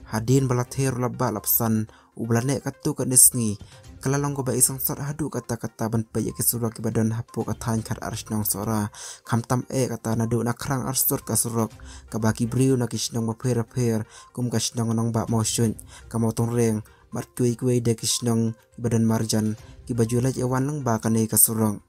hadin balather labba lapsan ublane katu kanisngi kalalong ko ba isang sar hadu kata-kata ban pe ke surok badan hapo kathan khar arsnong sora khamtam kata nadu nakrang arsur kasurok kabaki briu na kisnong maper kum kasnong nong ba motion kamotong reng mat kui de kisnong badan marjan ki bajulaj ewan lang ba kane kasurong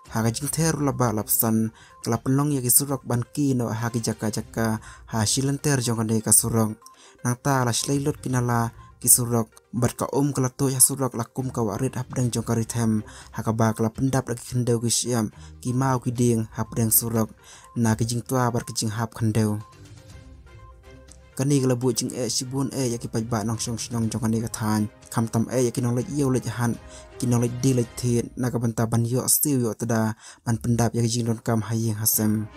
haga jing ter laba lapsan kelapelong ya kisurok banki no hagi jaka hasilan ter jongane kasurong nang ta la slailot kinala kisurok bat ka kalato ya surok lakum ka warit habdang jongkari them hakaba kala pendap lagi kendau kisyam ki mau kiding habdang surok na kijing tua bar kijing hab kendau kani kala bu jing sibun ya ki pajba nong snong jongane kathan khamtam ya kinong lek yeu lek han kinong lek di lek thiet na ka banta ban yo stiu yo tada ban pendap ya kijing don kam haying hasem